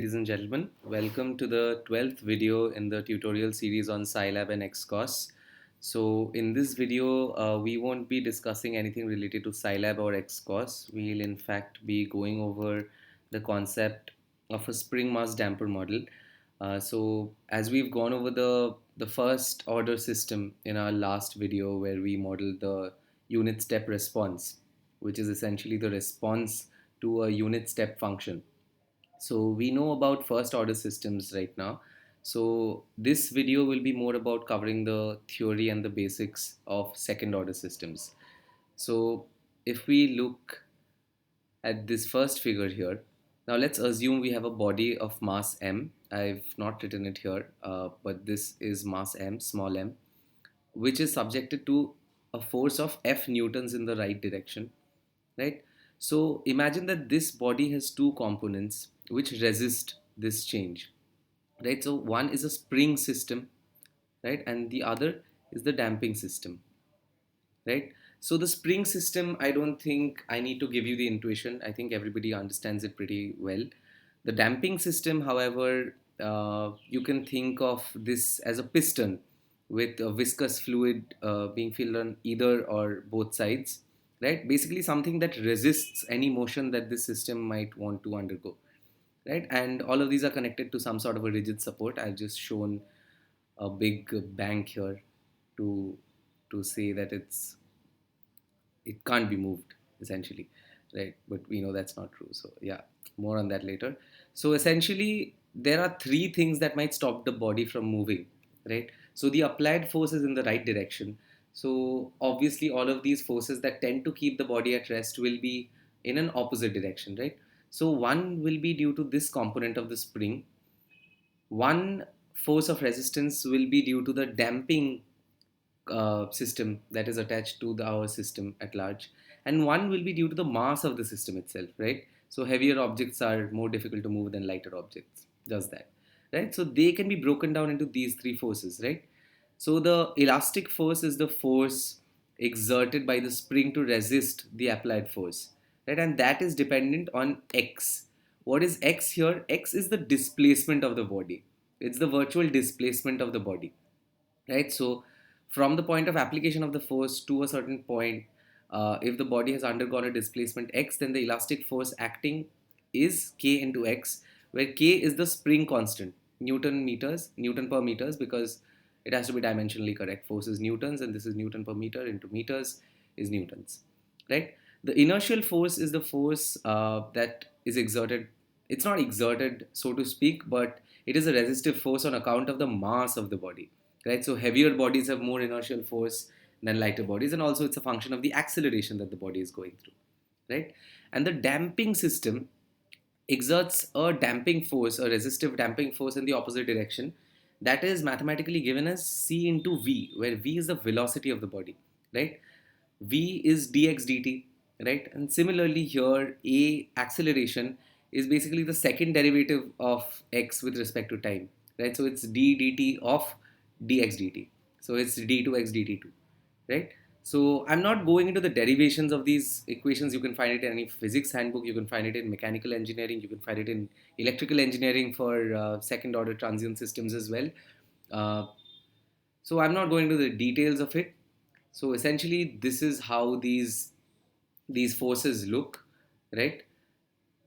Ladies and gentlemen, welcome to the 12th video in the tutorial series on Scilab and XCOS. So in this video, we won't be discussing anything related to Scilab or XCOS. We'll in fact be going over the concept of a spring mass damper model. So as we've gone over the first order system in our last video where we modeled the unit step response, which is essentially the response to a unit step function. So we know about first order systems right now. So this video will be more about covering the theory and the basics of second order systems. So if we look at this first figure here, now let's assume we have a body of mass m. I've not written it here, but this is mass m, small m, which is subjected to a force of F newtons in the right direction, right? So imagine that this body has two components which resist this change, right? So one is a spring system, right? And the other is the damping system, right? So the spring system, I don't think I need to give you the intuition. I think everybody understands it pretty well. The damping system, however, you can think of this as a piston with a viscous fluid being filled on either or both sides, right? Basically, something that resists any motion that this system might want to undergo, right? And all of these are connected to some sort of a rigid support. I've just shown a big bank here to say that it can't be moved essentially, right? But we know that's not true. So yeah, more on that later. So essentially there are three things that might stop the body from moving, right? So the applied force is in the right direction. So obviously all of these forces that tend to keep the body at rest will be in an opposite direction, right? So one will be due to this component of the spring. One force of resistance will be due to the damping system that is attached to our system at large, and one will be due to the mass of the system itself, right? So heavier objects are more difficult to move than lighter objects, does that, right? So they can be broken down into these three forces, right? So the elastic force is the force exerted by the spring to resist the applied force, right? And that is dependent on x. What is x here? X is the displacement of the body. It's the virtual displacement of the body, right? So from the point of application of the force to a certain point, if the body has undergone a displacement x, then the elastic force acting is k into x, where k is the spring constant, newton per meters, because it has to be dimensionally correct. Force is newtons, and this is newton per meter into meters is newtons, right? The inertial force is the force that is exerted. It's not exerted, so to speak, but it is a resistive force on account of the mass of the body, right? So heavier bodies have more inertial force than lighter bodies, and also it's a function of the acceleration that the body is going through, right? And the damping system exerts a damping force, a resistive damping force in the opposite direction, that is mathematically given as c into v, where v is the velocity of the body, right? V is dx dt, right? And similarly here, a acceleration is basically the second derivative of x with respect to time, right? So it's d dt of dx dt. So it's d2x dt2, right? So I'm not going into the derivations of these equations. You can find it in any physics handbook. You can find it in mechanical engineering. You can find it in electrical engineering for second order transient systems as well. Uh, so I'm not going to the details of it. So essentially, this is how these forces look, right?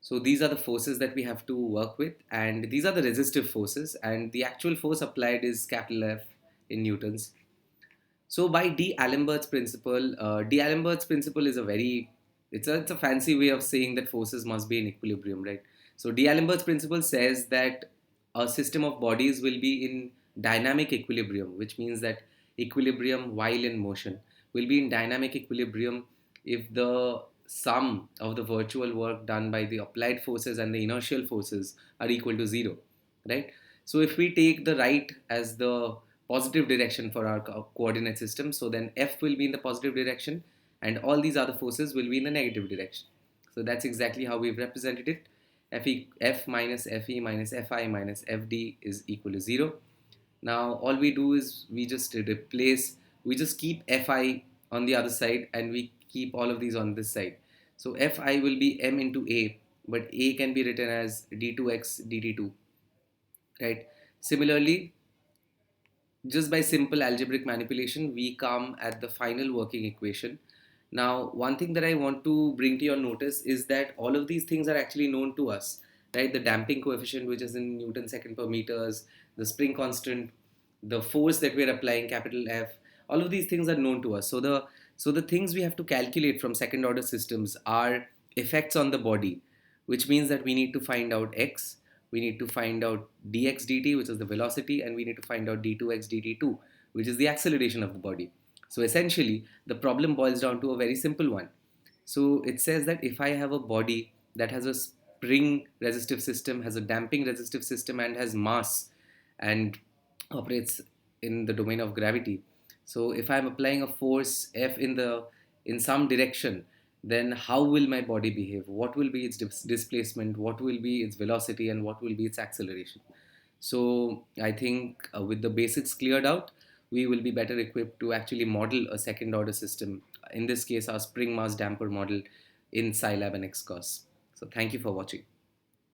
So these are the forces that we have to work with, and these are the resistive forces, and the actual force applied is capital F in newtons. So by D'Alembert's principle, D'Alembert's principle is a very, it's a fancy way of saying that forces must be in equilibrium, right? So D'Alembert's principle says that a system of bodies will be in dynamic equilibrium, which means that equilibrium while in motion will be in dynamic equilibrium if the sum of the virtual work done by the applied forces and the inertial forces are equal to zero, right? So if we take the right as the positive direction for our coordinate system, so then F will be in the positive direction and all these other forces will be in the negative direction. So that's exactly how we've represented it. F minus Fe minus Fi minus Fd is equal to 0. Now all we do is we just keep Fi on the other side and we keep all of these on this side. So Fi will be m into A, but A can be written as d2x dt2, right? Similarly, just by simple algebraic manipulation, we come at the final working equation. Now, one thing that I want to bring to your notice is that all of these things are actually known to us, right? The damping coefficient, which is in Newton second per meters, the spring constant, the force that we're applying, capital F, all of these things are known to us. So the things we have to calculate from second order systems are effects on the body, which means that we need to find out x, we need to find out dx dt, which is the velocity, and we need to find out d2x dt2, which is the acceleration of the body. So essentially, the problem boils down to a very simple one. So it says that if I have a body that has a spring resistive system, has a damping resistive system, and has mass, and operates in the domain of gravity. So if I'm applying a force F in some direction, then how will my body behave? What will be its displacement? What will be its velocity? And what will be its acceleration? So I think with the basics cleared out, we will be better equipped to actually model a second order system. In this case, our spring mass damper model in Scilab and XCOS. So thank you for watching.